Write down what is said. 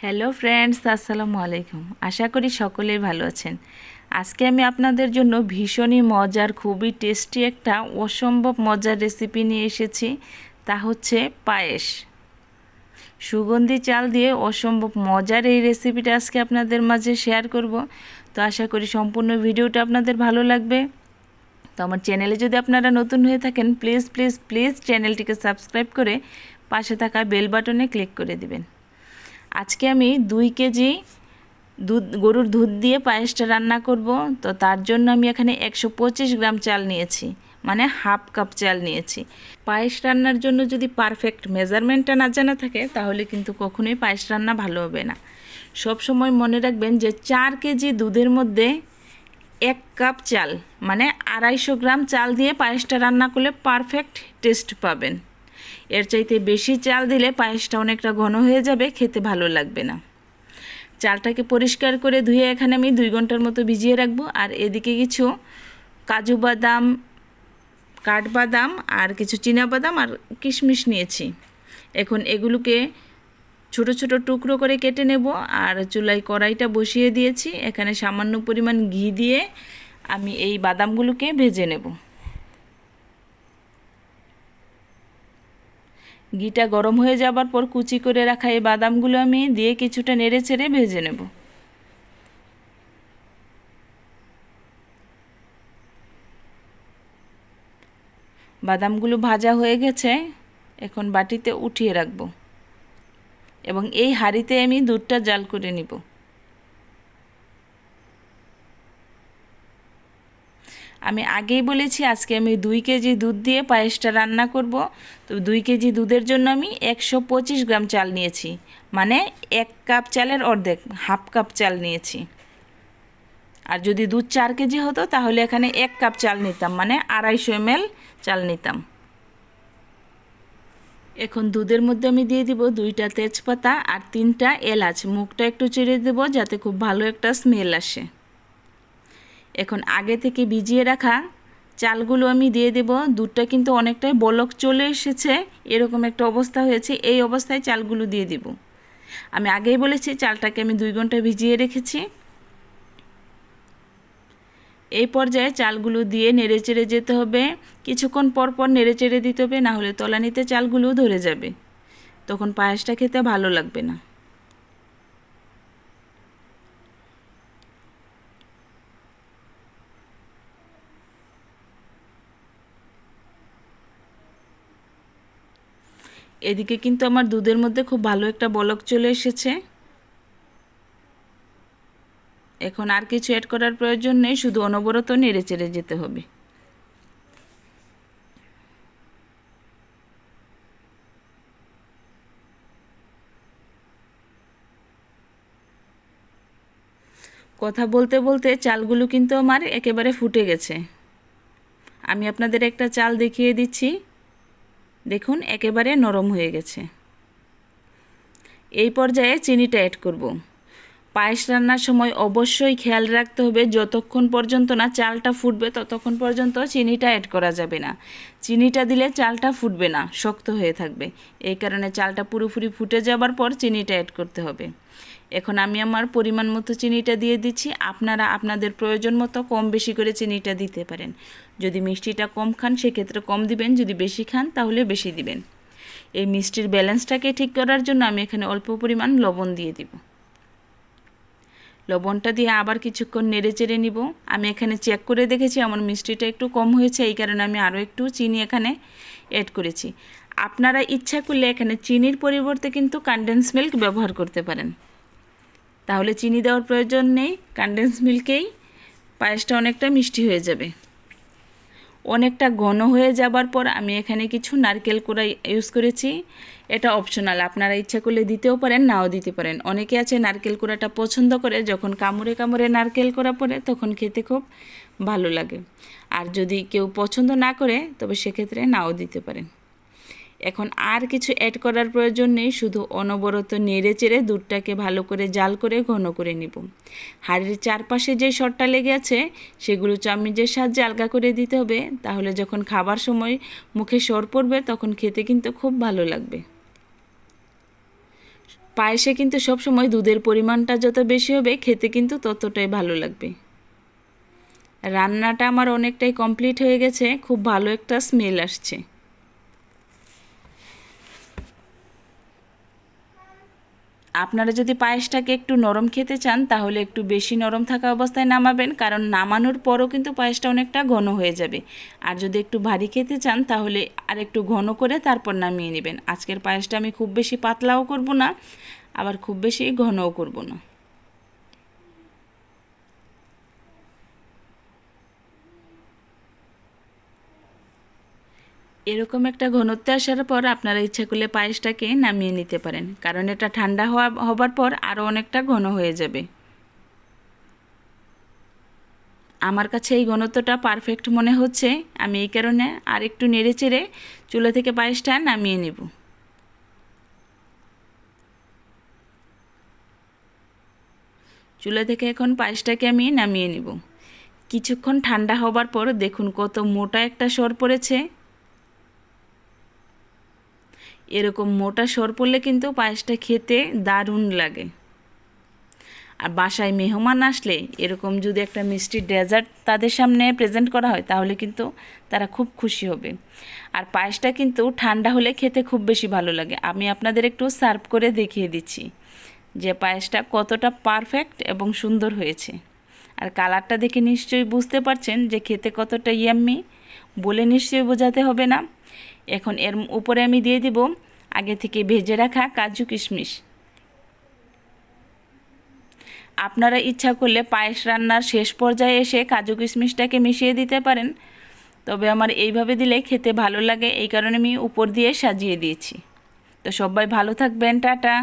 Hello friends, আসসালামু আলাইকুম। আশা করি সকলেই ভালো আছেন। আজকে আমি আপনাদের জন্য ভীষণই মজার, খুবই টেস্টি একটা অসম্ভব মজার রেসিপি নিয়ে এসেছি। তা হচ্ছে পায়েস। সুগন্ধি চাল দিয়ে অসম্ভব মজার এই রেসিপিটা আজকে আপনাদের মাঝে শেয়ার করব। তো আশা করি সম্পূর্ণ ভিডিওটা আপনাদের ভালো লাগবে। তো আমার চ্যানেলে যদি আপনারা নতুন হয়ে থাকেন, প্লিজ প্লিজ প্লিজ চ্যানেলটিকে সাবস্ক্রাইব করে পাশে থাকা বেল বাটনে ক্লিক করে দিবেন। আজকে আমি 2 কেজি গরুর দুধ দিয়ে পায়েসটা রান্না করব। তো তার জন্য আমি এখানে 125 গ্রাম চাল নিয়েছি, মানে হাফ কাপ চাল নিয়েছি। পায়েস রান্নার জন্য যদি পারফেক্ট মেজারমেন্টটা না জানা থাকে তাহলে কিন্তু কখনোই পায়েস রান্না ভালো হবে না। সব সময় মনে রাখবেন যে 4 কেজি দুধের মধ্যে 1 কাপ চাল, মানে 250 গ্রাম চাল দিয়ে পায়েসটা রান্না করলে পারফেক্ট টেস্ট পাবেন। এর চাইতে বেশি চাল দিলে পায়েসটা অনেকটা ঘন হয়ে যাবে, খেতে ভালো লাগবে না। চালটাকে পরিষ্কার করে ধুয়ে এখানে আমি 2 ঘন্টার মতো ভিজিয়ে রাখবো। আর এদিকে কিছু কাজু বাদাম, কাঠবাদাম আর কিছু চীনাবাদাম আর কিশমিশ নিয়েছি। এখন এগুলোকে ছোট ছোট টুকরো করে কেটে নেব। আর চুলায় কড়াইটা বসিয়ে দিয়েছি। এখানে সামান্য পরিমাণ ঘি দিয়ে আমি এই বাদামগুলোকে ভেজে নেব। ঘিটা গরম হয়ে যাবার পর কুচি করে রাখা এই বাদামগুলো আমি দিয়ে কিছুটা নেড়ে চেড়ে ভেজে নেব। বাদামগুলো ভাজা হয়ে গেছে, এখন বাটিতে উঠিয়ে রাখব এবং এই হাঁড়িতে আমি দুধটা জাল করে নিব। আমি আগেই বলেছি আজকে আমি 2 কেজি দুধ দিয়ে পায়েসটা রান্না করব। তো 2 কেজি দুধের জন্য আমি 125 গ্রাম চাল নিয়েছি, মানে 1 কাপ চালের অর্ধেক, হাফ কাপ চাল নিয়েছি। আর যদি দুধ 4 কেজি হতো তাহলে এখানে 1 কাপ চাল নিতাম, মানে 250 ml চাল নিতাম। এখন দুধের মধ্যে আমি দিয়ে দিব 2টা তেজপাতা আর 3টা এলাচ। মুখটা একটু চিড়ে দেব যাতে খুব ভালো একটা স্মেল আসে। এখন আগে থেকে ভিজিয়ে রাখা চালগুলো আমি দিয়ে দেব। দুধটা কিন্তু অনেকটাই বলক চলে এসেছে, এরকম একটা অবস্থা হয়েছে। এই অবস্থায় চালগুলো দিয়ে দিব। আমি আগেই বলেছি চালটাকে আমি 2 ঘন্টা ভিজিয়ে রেখেছি। এই পর্যায়ে চালগুলো দিয়ে নেড়েচেড়ে যেতে হবে। কিছুক্ষণ পর পর নেড়েচেড়ে দিতে হবে, না হলে তলানিতে চালগুলো ধরে যাবে, তখন পায়েসটা খেতে ভালো লাগবে না। এদিকে কিন্তু আমার দুধের মধ্যে খুব ভালো একটা বলক চলে এসেছে। এখন আর কিছু অ্যাড করার প্রয়োজন নেই, শুধু অনবরত নেড়েচেড়ে যেতে হবে। কথা বলতে বলতে চালগুলো কিন্তু আমার একেবারে ফুটে গেছে। আমি আপনাদের একটা চাল দেখিয়ে দিচ্ছি, দেখুন একেবারে নরম হয়ে গেছে। এই পর্যায়ে চিনিটা অ্যাড করব। পায়েস রান্নার সময় অবশ্যই খেয়াল রাখতে হবে যতক্ষণ পর্যন্ত না চালটা ফুটবে ততক্ষণ পর্যন্ত চিনিটা অ্যাড করা যাবে না। চিনিটা দিলে চালটা ফুটবে না, শক্ত হয়ে থাকবে। এই কারণে চালটা পুরোপুরি ফুটে যাবার পর চিনিটা অ্যাড করতে হবে। এখন আমি আমার পরিমাণ মতো চিনিটা দিয়ে দিচ্ছি। আপনারা আপনাদের প্রয়োজন মতো কম বেশি করে চিনিটা দিতে পারেন। যদি মিষ্টিটা কম খান সেক্ষেত্রে কম দিবেন, যদি বেশি খান তাহলে বেশি দিবেন। এই মিষ্টির ব্যালেন্সটাকে ঠিক করার জন্য আমি এখানে অল্প পরিমাণ লবণ দিয়ে দিব। লবণটা দিয়ে আবার কিছুক্ষণ নেড়ে চেড়ে নিব। আমি এখানে চেক করে দেখেছি আমার মিষ্টিটা একটু কম হয়েছে, এই কারণে আমি আরও একটু চিনি এখানে অ্যাড করেছি। আপনারা ইচ্ছা করলে এখানে চিনির পরিবর্তে কিন্তু কনডেন্স মিল্ক ব্যবহার করতে পারেন, তাহলে চিনি দেওয়ার প্রয়োজন নেই। কনডেন্স মিল্কেই পায়েসটা অনেকটা মিষ্টি হয়ে যাবে। অনেকটা ঘন হয়ে যাবার পর আমি এখানে কিছু নারকেল কোড়া ইউজ করেছি। এটা অপশনাল, আপনারা ইচ্ছা করলে দিতেও পারেন, নাও দিতে পারেন। অনেকে আছে নারকেল কোড়াটা পছন্দ করে, যখন কামড়ে কামড়ে নারকেল কোড়া পড়ে তখন খেতে খুব ভালো লাগে। আর যদি কেউ পছন্দ না করে তবে সেক্ষেত্রে নাও দিতে পারেন। এখন আর কিছু অ্যাড করার প্রয়োজন নেই, শুধু অনবরত নেড়ে চেড়ে দুধটাকে ভালো করে জাল করে ঘন করে নিব। হাঁড়ির চারপাশে যে সরটা লেগে আছে সেগুলো চামচের সাহায্যে আলগা করে দিতে হবে, তাহলে যখন খাবার সময় মুখে সর পড়বে তখন খেতে কিন্তু খুব ভালো লাগবে। পায়েসে কিন্তু সবসময় দুধের পরিমাণটা যত বেশি হবে খেতে কিন্তু ততটাই ভালো লাগবে। রান্নাটা আমার অনেকটাই কমপ্লিট হয়ে গেছে, খুব ভালো একটা স্মেল আসছে। আপনারা যদি পায়েসটাকে একটু নরম খেতে চান তাহলে একটু বেশি নরম থাকা অবস্থায় নামাবেন, কারণ নামানোর পরও কিন্তু পায়েসটা অনেকটা ঘন হয়ে যাবে। আর যদি একটু ভারী খেতে চান তাহলে আর একটু ঘন করে তারপর নামিয়ে নেবেন। আজকের পায়েসটা আমি খুব বেশি পাতলাও করব না, আবার খুব বেশি ঘনও করব না। এরকম একটা ঘনত্বে আসার পর আপনারা ইচ্ছা করলে পায়েসটাকে নামিয়ে নিতে পারেন, কারণ এটা ঠান্ডা হবার পর আরও অনেকটা ঘন হয়ে যাবে। আমার কাছে এই ঘনত্বটা পারফেক্ট মনে হচ্ছে, আমি এই কারণে আর একটু নেড়ে চেড়ে চুলা থেকে পায়েসটা নামিয়ে নেব। চুলা থেকে এখন পায়েসটাকে আমি নামিয়ে নেব। কিছুক্ষণ ঠান্ডা হবার পর দেখুন কত মোটা একটা সর পড়েছে। এরকম মোটা সর পড়লে কিন্তু পায়েসটা খেতে দারুণ লাগে। আর বাসায় মেহমান আসলে এরকম যদি একটা মিষ্টি ডেজার্ট তাদের সামনে প্রেজেন্ট করা হয় তাহলে কিন্তু তারা খুব খুশি হবে। আর পায়েসটা কিন্তু ঠান্ডা হলে খেতে খুব বেশি ভালো লাগে। আমি আপনাদের একটু সার্ভ করে দেখিয়ে দিচ্ছি যে পায়েসটা কতটা পারফেক্ট এবং সুন্দর হয়েছে। আর কালারটা দেখে নিশ্চয়ই বুঝতে পারছেন যে খেতে কতটা ইয়াম্মি, বলে নিশ্চয়ই বোঝাতে হবে না। এখন এর উপরে আমি দিয়ে দিব আগে থেকে ভেজে রাখা কাজু কিশমিশ। আপনারা ইচ্ছা করলে পায়েস রান্নার শেষ পর্যায়ে এসে কাজু কিশমিশটাকে মিশিয়ে দিতে পারেন, তবে আমার এইভাবে দিলে খেতে ভালো লাগে, এই কারণে আমি উপর দিয়ে সাজিয়ে দিয়েছি। তো সবাই ভালো থাকবেন, টাটা।